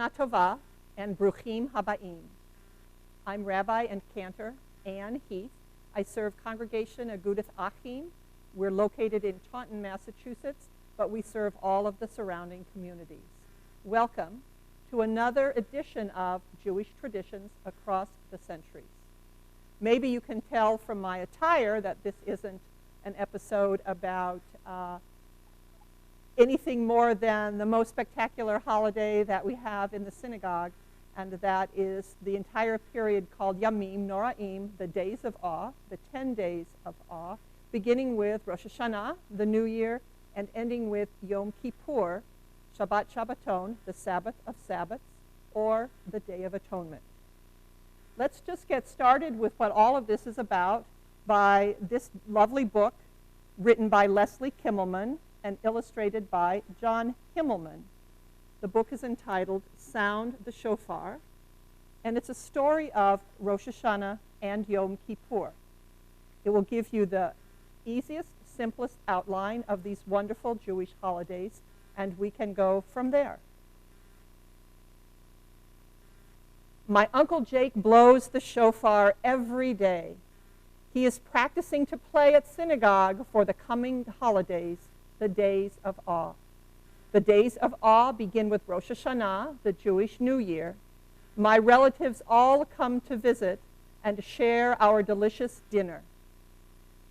Shana Tova and Bruchim Habaim. I'm Rabbi and Cantor Anne Heath. I serve Congregation Agudath Achim. We're located in Taunton, Massachusetts, but we serve all of the surrounding communities. Welcome to another edition of Jewish Traditions Across the Centuries. Maybe you can tell from my attire that this isn't an episode about anything more than the most spectacular holiday that we have in the synagogue, and that is the entire period called Yamim Noraim, the days of awe, the 10 days of awe, beginning with Rosh Hashanah, the New Year, and ending with Yom Kippur, Shabbat Shabbaton, the Sabbath of Sabbaths, or the Day of Atonement. Let's just get started with what all of this is about by this lovely book written by Leslie Kimmelman and illustrated by John Himmelman. The book is entitled Sound the Shofar, and it's a story of Rosh Hashanah and Yom Kippur. It will give you the easiest, simplest outline of these wonderful Jewish holidays, and we can go from there. My Uncle Jake blows the shofar every day. He is practicing to play at synagogue for the coming holidays, the days of awe. The days of awe begin with Rosh Hashanah, the Jewish New Year. My relatives all come to visit and share our delicious dinner.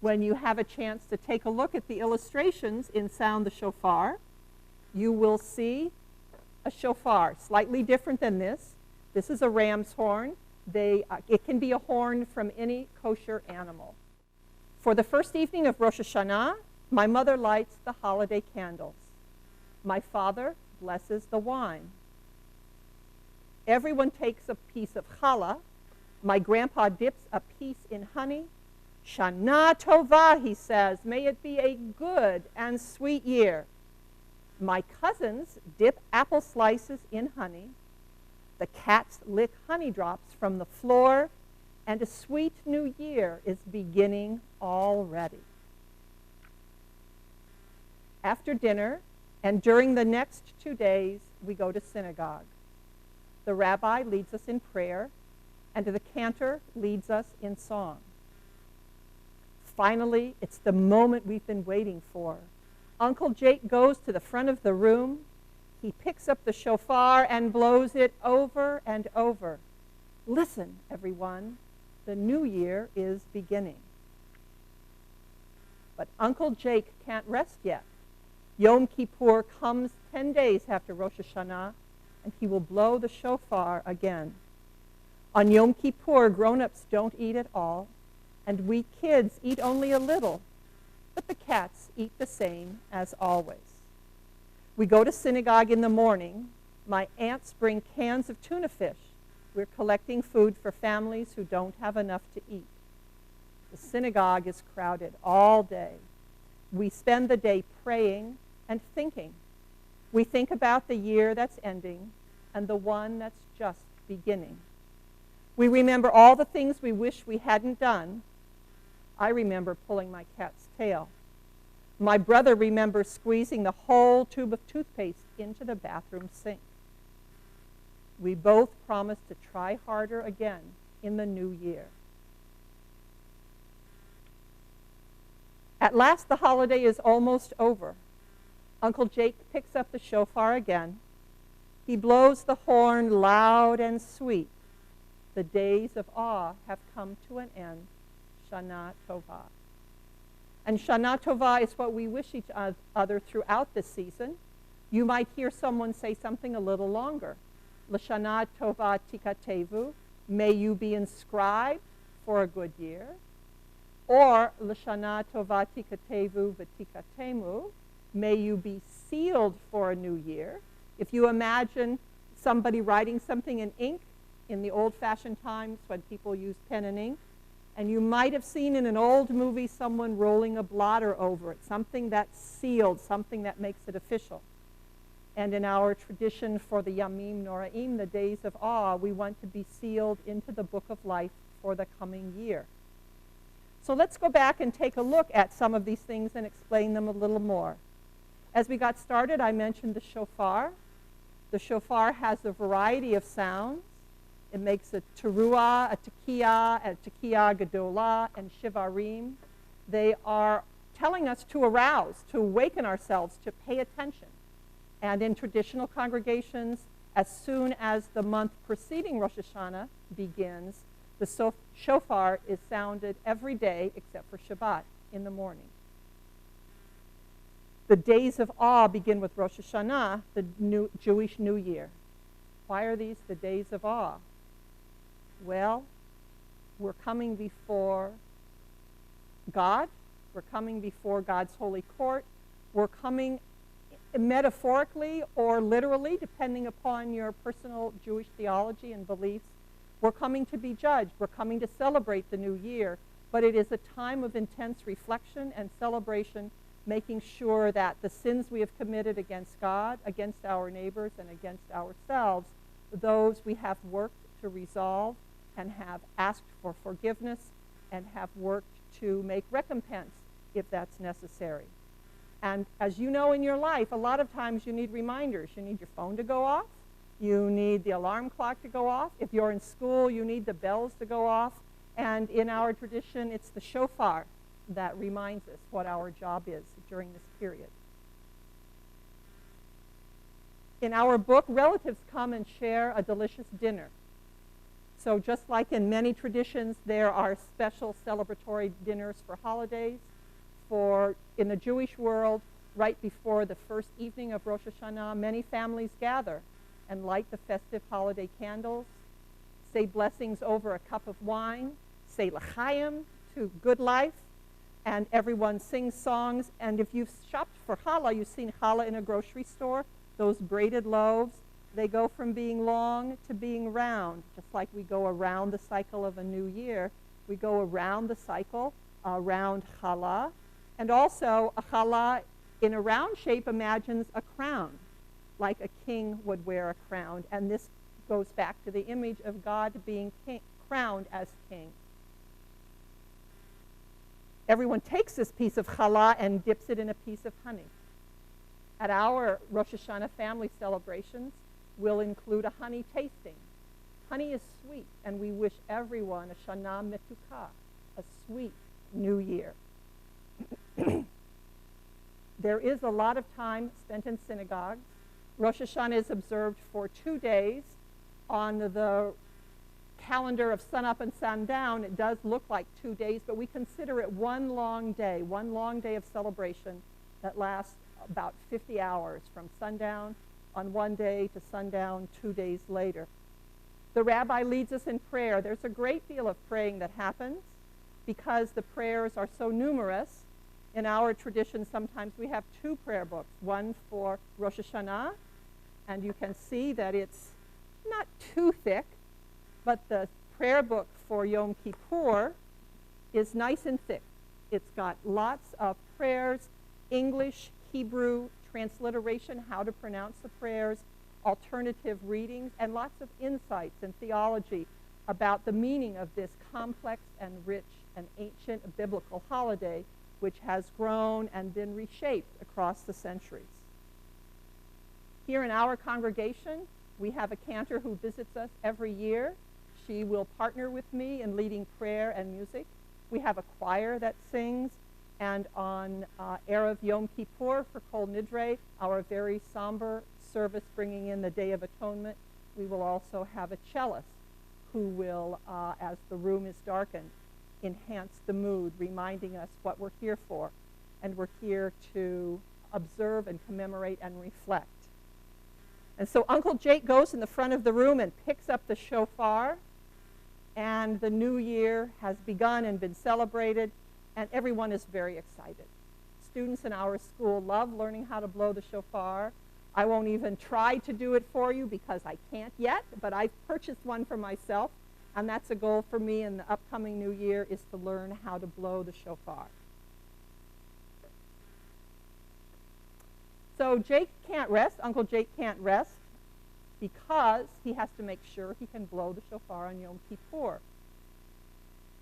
When you have a chance to take a look at the illustrations in Sound the Shofar, you will see a shofar, slightly different than this. This is a ram's horn. It can be a horn from any kosher animal. For the first evening of Rosh Hashanah, my mother lights the holiday candles. My father blesses the wine. Everyone takes a piece of challah. My grandpa dips a piece in honey. Shana Tova, he says, may it be a good and sweet year. My cousins dip apple slices in honey. The cats lick honey drops from the floor, and a sweet new year is beginning already. After dinner, and during the next 2 days, we go to synagogue. The rabbi leads us in prayer, and the cantor leads us in song. Finally, it's the moment we've been waiting for. Uncle Jake goes to the front of the room. He picks up the shofar and blows it over and over. Listen, everyone, the new year is beginning. But Uncle Jake can't rest yet. Yom Kippur comes 10 days after Rosh Hashanah, and he will blow the shofar again. On Yom Kippur, grown-ups don't eat at all, and we kids eat only a little, but the cats eat the same as always. We go to synagogue in the morning. My aunts bring cans of tuna fish. We're collecting food for families who don't have enough to eat. The synagogue is crowded all day. We spend the day praying and thinking. We think about the year that's ending and the one that's just beginning. We remember all the things we wish we hadn't done. I remember pulling my cat's tail. My brother remembers squeezing the whole tube of toothpaste into the bathroom sink. We both promise to try harder again in the new year. At last, the holiday is almost over. Uncle Jake picks up the shofar again. He blows the horn loud and sweet. The days of awe have come to an end. Shana Tova. And Shana Tova is what we wish each other throughout this season. You might hear someone say something a little longer. L'Shana Tova Tikatevu, may you be inscribed for a good year. Or L'Shana Tova Tikatevu V'Tikatemu, may you be sealed for a new year. If you imagine somebody writing something in ink in the old-fashioned times when people used pen and ink, and you might have seen in an old movie someone rolling a blotter over it, something that's sealed, something that makes it official. And in our tradition for the Yamim Noraim, the days of awe, we want to be sealed into the book of life for the coming year. So let's go back and take a look at some of these things and explain them a little more. As we got started, I mentioned the shofar. The shofar has a variety of sounds. It makes a teruah, a tekiah gedolah, and shivarim. They are telling us to arouse, to awaken ourselves, to pay attention. And in traditional congregations, as soon as the month preceding Rosh Hashanah begins, the shofar is sounded every day except for Shabbat in the morning. The days of awe begin with Rosh Hashanah, the Jewish New Year. Why are these the days of awe? Well, we're coming before God. We're coming before God's holy court. We're coming metaphorically or literally, depending upon your personal Jewish theology and beliefs. We're coming to be judged. We're coming to celebrate the new year. But it is a time of intense reflection and celebration, making sure that the sins we have committed against God, against our neighbors, and against ourselves, those we have worked to resolve and have asked for forgiveness and have worked to make recompense if that's necessary. And as you know in your life, a lot of times you need reminders. You need your phone to go off. You need the alarm clock to go off. If you're in school, you need the bells to go off. And in our tradition, it's the shofar that reminds us what our job is during this period. In our book, relatives come and share a delicious dinner. So just like in many traditions, there are special celebratory dinners for holidays. In the Jewish world, right before the first evening of Rosh Hashanah, many families gather and light the festive holiday candles, say blessings over a cup of wine, say LakeCAM to good life, and everyone sings songs. And if you've shopped for challah, you've seen challah in a grocery store, those braided loaves, they go from being long to being round, just like we go around the cycle of a new year. We go around the cycle, around challah. And also, a challah in a round shape imagines a crown, like a king would wear a crown. And this goes back to the image of God being crowned as king. Everyone takes this piece of challah and dips it in a piece of honey. At our Rosh Hashanah family celebrations, we'll include a honey tasting. Honey is sweet, and we wish everyone a Shana Metuka, a sweet new year. There is a lot of time spent in synagogues. Rosh Hashanah is observed for 2 days. On the calendar of sunup and sundown, it does look like 2 days, but we consider it one long day of celebration that lasts about 50 hours from sundown on one day to sundown 2 days later. The rabbi leads us in prayer. There's a great deal of praying that happens because the prayers are so numerous. In our tradition, sometimes we have 2 prayer books, one for Rosh Hashanah, and you can see that it's not too thick, but the prayer book for Yom Kippur is nice and thick. It's got lots of prayers, English, Hebrew, transliteration, how to pronounce the prayers, alternative readings, and lots of insights and theology about the meaning of this complex and rich and ancient biblical holiday, which has grown and been reshaped across the centuries. Here in our congregation, we have a cantor who visits us every year. She will partner with me in leading prayer and music. We have a choir that sings, and on Erev Yom Kippur for Kol Nidre, our very somber service bringing in the Day of Atonement, we will also have a cellist who will, as the room is darkened, enhance the mood, reminding us what we're here for. And we're here to observe and commemorate and reflect. And so Uncle Jake goes in the front of the room and picks up the shofar, and the new year has begun and been celebrated, and everyone is very excited. Students in our school love learning how to blow the shofar. I won't even try to do it for you because I can't yet, but I've purchased one for myself. And that's a goal for me in the upcoming new year, is to learn how to blow the shofar. So Jake can't rest, Uncle Jake can't rest, because he has to make sure he can blow the shofar on Yom Kippur.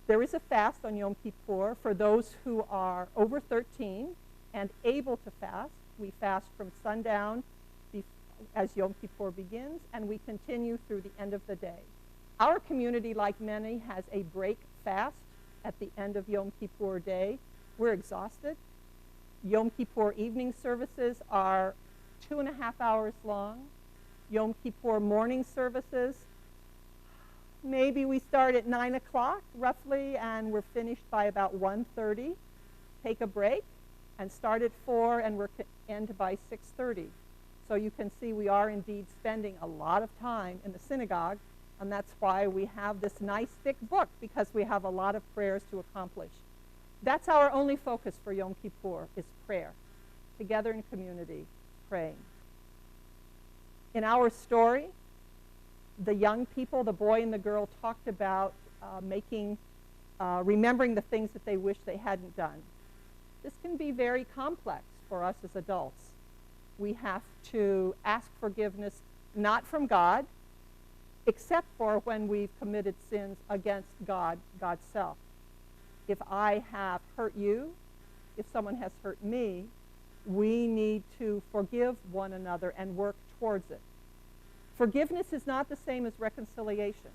There is a fast on Yom Kippur for those who are over 13 and able to fast. We fast from sundown as Yom Kippur begins, and we continue through the end of the day. Our community, like many, has a break fast at the end of Yom Kippur day. We're exhausted. Yom Kippur evening services are 2.5 hours long. Yom Kippur morning services, maybe we start at 9 o'clock roughly, and we're finished by about 1:30. Take a break and start at 4, and we're end by 6:30. So you can see we are indeed spending a lot of time in the synagogue, and that's why we have this nice thick book, because we have a lot of prayers to accomplish. That's our only focus for Yom Kippur, is prayer, together in community, praying. In our story, the young people, the boy and the girl, talked about remembering the things that they wish they hadn't done. This can be very complex for us as adults. We have to ask forgiveness not from God, except for when we've committed sins against God, God's self. If I have hurt you, if someone has hurt me, we need to forgive one another and work towards it. Forgiveness is not the same as reconciliation.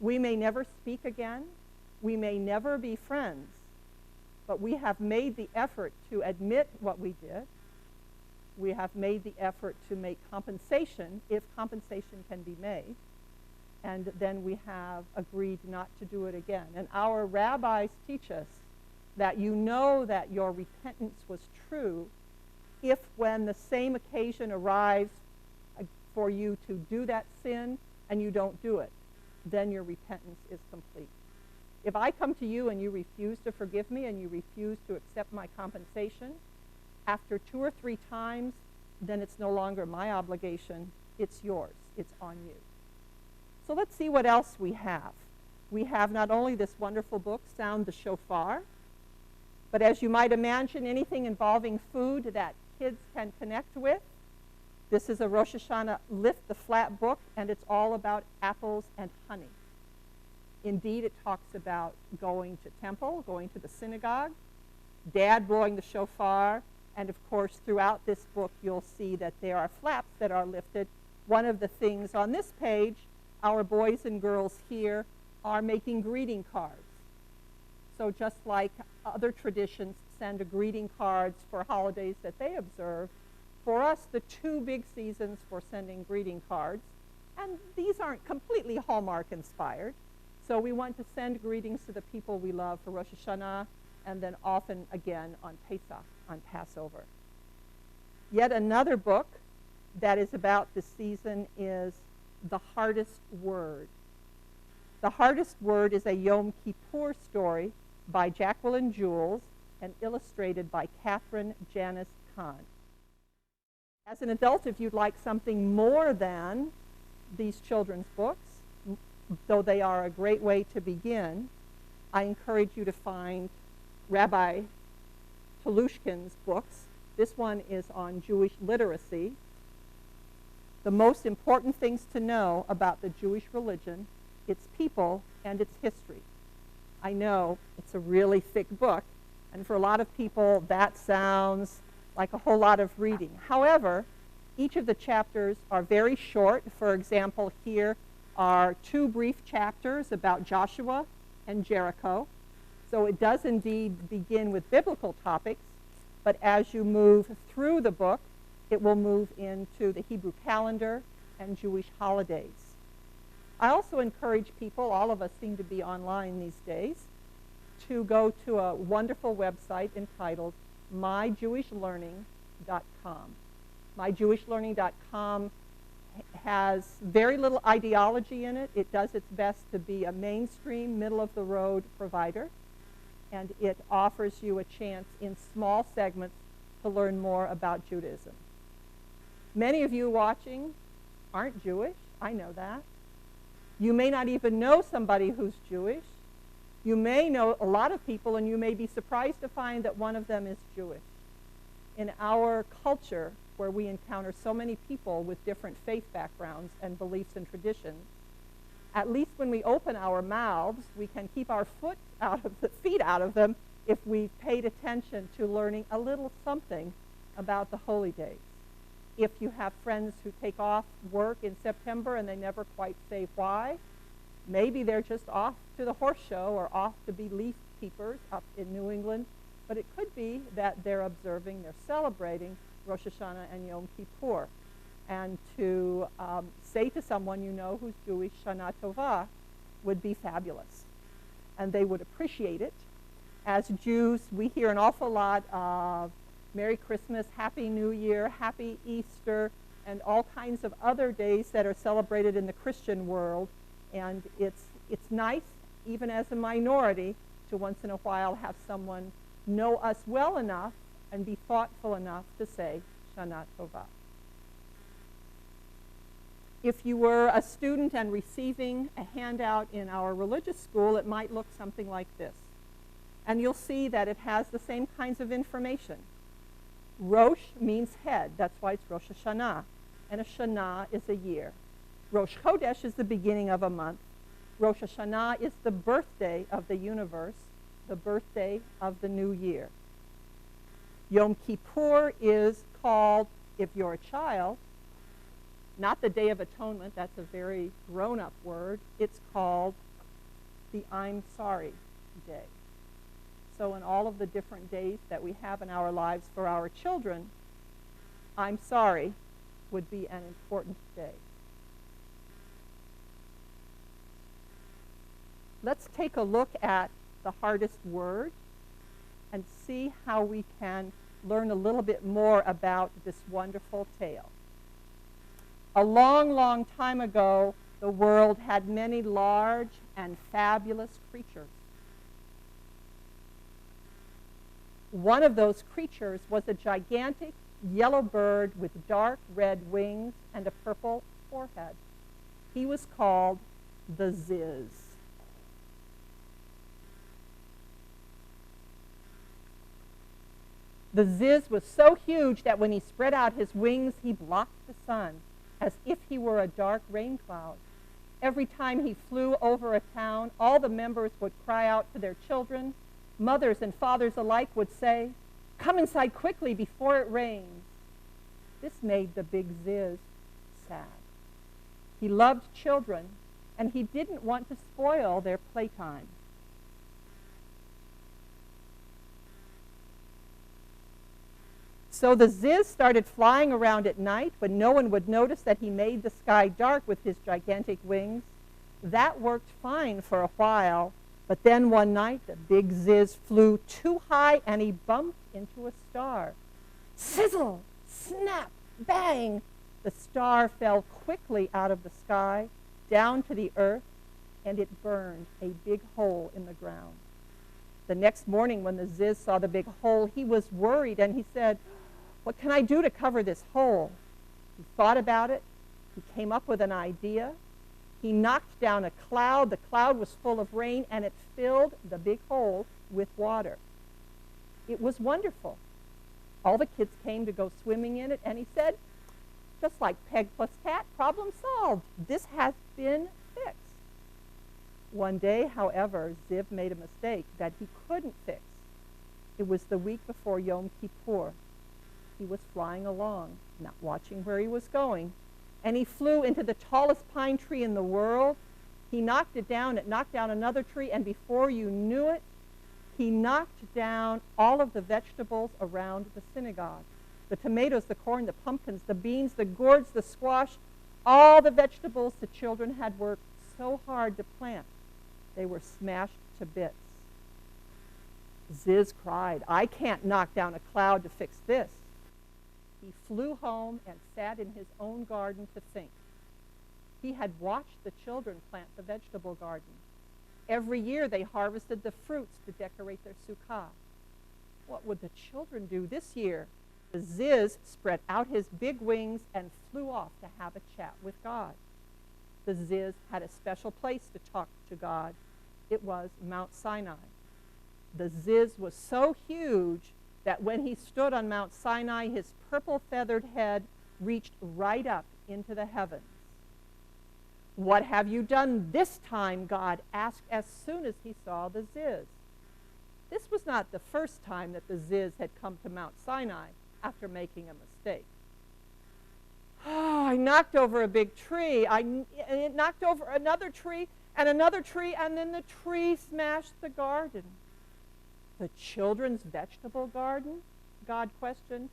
We may never speak again. We may never be friends. But we have made the effort to admit what we did. We have made the effort to make compensation, if compensation can be made. And then we have agreed not to do it again. And our rabbis teach us that you know that your repentance was true if, when the same occasion arrives for you to do that sin and you don't do it, then your repentance is complete. If I come to you and you refuse to forgive me and you refuse to accept my compensation, after 2 or 3 times, then it's no longer my obligation, it's yours, it's on you. So let's see what else we have. We have not only this wonderful book, Sound the Shofar, but as you might imagine, anything involving food that kids can connect with. This is a Rosh Hashanah Lift the Flat book, and it's all about apples and honey. Indeed, it talks about going to temple, going to the synagogue, Dad blowing the shofar, and of course, throughout this book, you'll see that there are flaps that are lifted. One of the things on this page, our boys and girls here are making greeting cards. So just like other traditions send greeting cards for holidays that they observe, for us, the 2 big seasons for sending greeting cards, and these aren't completely Hallmark inspired, so we want to send greetings to the people we love for Rosh Hashanah, and then often again on Pesach, on Passover. Yet another book that is about this season is The Hardest Word. The Hardest Word is a Yom Kippur story by Jacqueline Jules and illustrated by Catherine Janice Kahn. As an adult, if you'd like something more than these children's books, though they are a great way to begin, I encourage you to find Rabbi Telushkin's books. This one is on Jewish literacy. The most important things to know about the Jewish religion, its people, and its history. I know it's a really thick book, and for a lot of people that sounds like a whole lot of reading. However, each of the chapters are very short. For example, here are 2 brief chapters about Joshua and Jericho. So it does indeed begin with biblical topics, but as you move through the book, it will move into the Hebrew calendar and Jewish holidays. I also encourage people, all of us seem to be online these days, to go to a wonderful website entitled myjewishlearning.com. Myjewishlearning.com has very little ideology in it. It does its best to be a mainstream, middle-of-the-road provider, and it offers you a chance in small segments to learn more about Judaism. Many of you watching aren't Jewish. I know that. You may not even know somebody who's Jewish. You may know a lot of people, and you may be surprised to find that one of them is Jewish. In our culture, where we encounter so many people with different faith backgrounds and beliefs and traditions, at least when we open our mouths, we can keep our feet out of them if we paid attention to learning a little something about the holy days. If you have friends who take off work in September and they never quite say why, maybe they're just off to the horse show or off to be leaf keepers up in New England. But it could be that they're celebrating Rosh Hashanah and Yom Kippur. And to say to someone you know who's Jewish, Shana Tova, would be fabulous. And they would appreciate it. As Jews, we hear an awful lot of Merry Christmas, Happy New Year, Happy Easter, and all kinds of other days that are celebrated in the Christian world. And it's nice, even as a minority, to once in a while have someone know us well enough and be thoughtful enough to say Shana Tova. If you were a student and receiving a handout in our religious school, it might look something like this. And you'll see that it has the same kinds of information. Rosh means head. That's why it's Rosh Hashanah. And a Shana is a year. Rosh Chodesh is the beginning of a month. Rosh Hashanah is the birthday of the universe, the birthday of the new year. Yom Kippur is called, if you're a child, not the Day of Atonement, that's a very grown-up word, it's called the I'm Sorry Day. So in all of the different days that we have in our lives for our children, I'm sorry would be an important day. Let's take a look at the hardest word and see how we can learn a little bit more about this wonderful tale. A long, long time ago, the world had many large and fabulous creatures. One of those creatures was a gigantic yellow bird with dark red wings and a purple forehead. He was called the Ziz. The Ziz was so huge that when he spread out his wings, he blocked the sun, as if he were a dark rain cloud. Every time he flew over a town, all the members would cry out to their children. Mothers and fathers alike would say, "Come inside quickly before it rains." This made the big Ziz sad. He loved children, and he didn't want to spoil their playtime. So the Ziz started flying around at night when no one would notice that he made the sky dark with his gigantic wings. That worked fine for a while, but then one night the big Ziz flew too high and he bumped into a star. Sizzle, snap, bang! The star fell quickly out of the sky, down to the earth, and it burned a big hole in the ground. The next morning when the Ziz saw the big hole, he was worried and he said, "What can I do to cover this hole?" He thought about it. He came up with an idea. He knocked down a cloud. The cloud was full of rain, and it filled the big hole with water. It was wonderful. All the kids came to go swimming in it, and he said, just like peg plus cat, problem solved. This has been fixed. One day, however, Ziv made a mistake that he couldn't fix. It was the week before Yom Kippur. He was flying along, not watching where he was going, and he flew into the tallest pine tree in the world. He knocked it down another tree, and before you knew it, he knocked down all of the vegetables around the synagogue. The tomatoes, the corn, the pumpkins, the beans, the gourds, the squash, all the vegetables the children had worked so hard to plant. They were smashed to bits. Ziz cried, "I can't knock down a cloud to fix this." He flew home and sat in his own garden to think. He had watched the children plant the vegetable garden. Every year they harvested the fruits to decorate their sukkah. What would the children do this year? The Ziz spread out his big wings and flew off to have a chat with God. The Ziz had a special place to talk to God. It was Mount Sinai. The Ziz was so huge that when he stood on Mount Sinai, his purple feathered head reached right up into the heavens. "What have you done this time?" God asked as soon as he saw the Ziz. This was not the first time that the Ziz had come to Mount Sinai after making a mistake. knocked over a big tree. And it knocked over another tree, and then the tree smashed the garden. The children's vegetable garden? God questioned.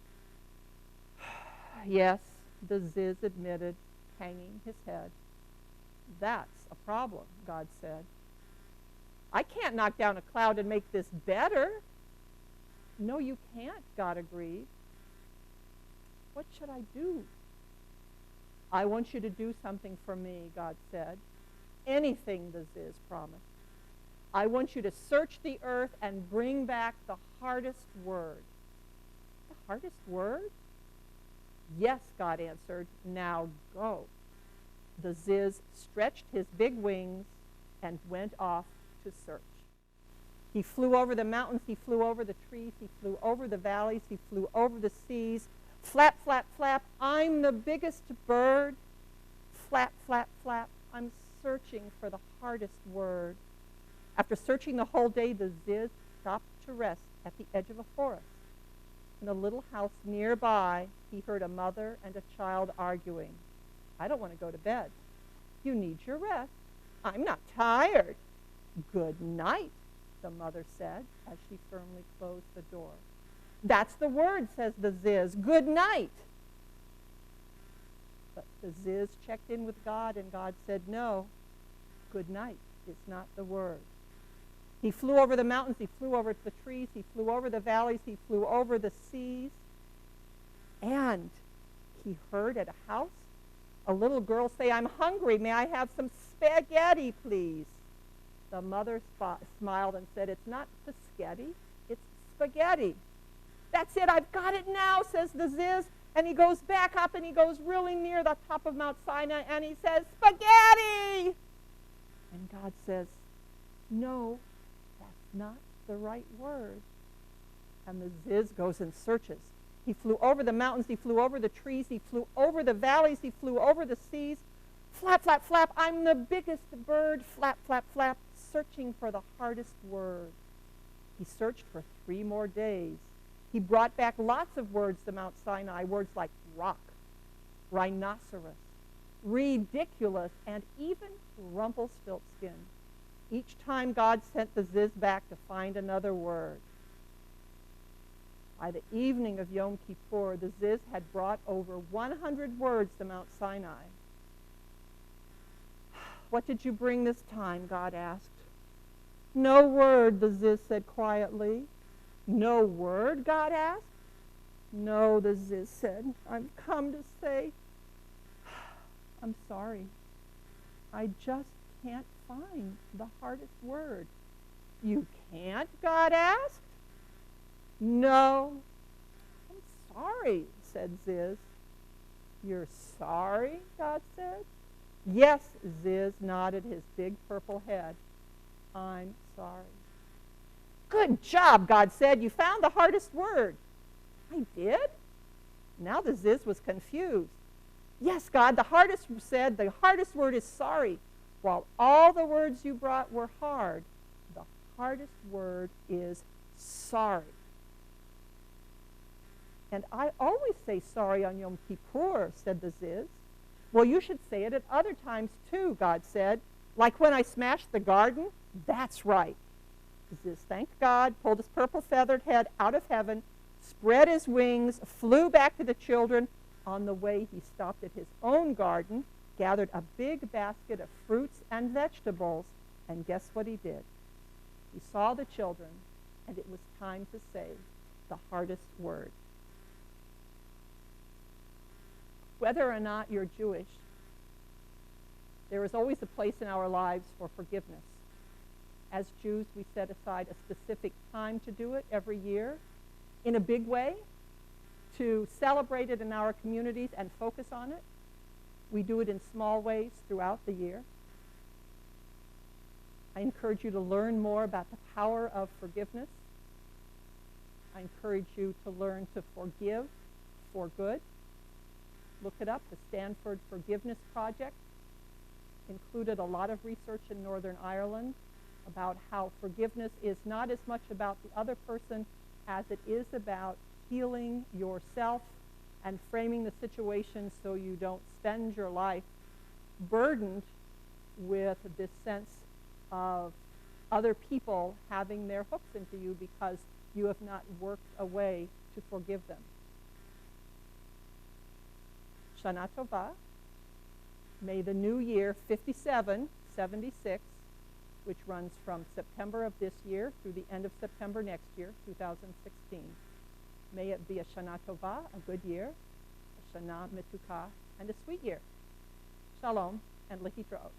Yes, the Ziz admitted, hanging his head. That's a problem, God said. I can't knock down a cloud and make this better. No, you can't, God agreed. What should I do? I want you to do something for me, God said. Anything, the Ziz promised. I want you to search the earth and bring back the hardest word. The hardest word? Yes, God answered. Now go. The Ziz stretched his big wings and went off to search. He flew over the mountains, he flew over the trees, he flew over the valleys, he flew over the seas. Flap, flap, flap, I'm the biggest bird. Flap, flap, flap, I'm searching for the hardest word. After searching the whole day, the Ziz stopped to rest at the edge of a forest. In a little house nearby, he heard a mother and a child arguing. I don't want to go to bed. You need your rest. I'm not tired. Good night, the mother said as she firmly closed the door. That's the word, says the Ziz. Good night. But the Ziz checked in with God, and God said, no, good night is not the word. He flew over the mountains, he flew over the trees, he flew over the valleys, he flew over the seas. And he heard at a house a little girl say, I'm hungry. May I have some spaghetti, please? The mother smiled and said, it's not spaghetti, it's spaghetti. That's it, I've got it now, says the Ziz. And he goes back up and he goes really near the top of Mount Sinai and he says, spaghetti! And God says, no, that's not the right word. And the Ziz goes and searches. He flew over the mountains, he flew over the trees, he flew over the valleys, he flew over the seas. Flap, flap, flap, I'm the biggest bird. Flap, flap, flap, searching for the hardest word. He searched for 3 more days. He brought back lots of words to Mount Sinai, words like rock, rhinoceros, ridiculous, and even Rumpelstiltskin. Each time God sent the Ziz back to find another word. By the evening of Yom Kippur, the Ziz had brought over 100 words to Mount Sinai. What did you bring this time? God asked. No word, the Ziz said quietly. No word? God asked. No, the Ziz said. I've come to say, I'm sorry. I just can't find the hardest word. You can't? God asked. No. I'm sorry, said Ziz. You're sorry? God said. Yes, Ziz nodded his big purple head. I'm sorry. Good job, God said. You found the hardest word. I did? Now the Ziz was confused. Yes, God, the hardest word is sorry. While all the words you brought were hard, the hardest word is sorry. And I always say sorry on Yom Kippur, said the Ziz. Well, you should say it at other times too, God said. Like when I smashed the garden? That's right. The Ziz thanked God, pulled his purple feathered head out of heaven, spread his wings, flew back to the children. On the way, he stopped at his own garden, gathered a big basket of fruits and vegetables, and guess what he did? He saw the children, and it was time to say the hardest word. Whether or not you're Jewish, there is always a place in our lives for forgiveness. As Jews, we set aside a specific time to do it every year in a big way, to celebrate it in our communities and focus on it. We do it in small ways throughout the year. I encourage you to learn more about the power of forgiveness. I encourage you to learn to forgive for good. Look it up. The Stanford Forgiveness Project included a lot of research in Northern Ireland about how forgiveness is not as much about the other person as it is about healing yourself and framing the situation so you don't spend your life burdened with this sense of other people having their hooks into you because you have not worked a way to forgive them. Shana Tova. May the new year 5776, which runs from September of this year through the end of September next year, 2016. May it be a Shana Tova, a good year, a Shana Metuka, and a sweet year. Shalom and Lehitraot.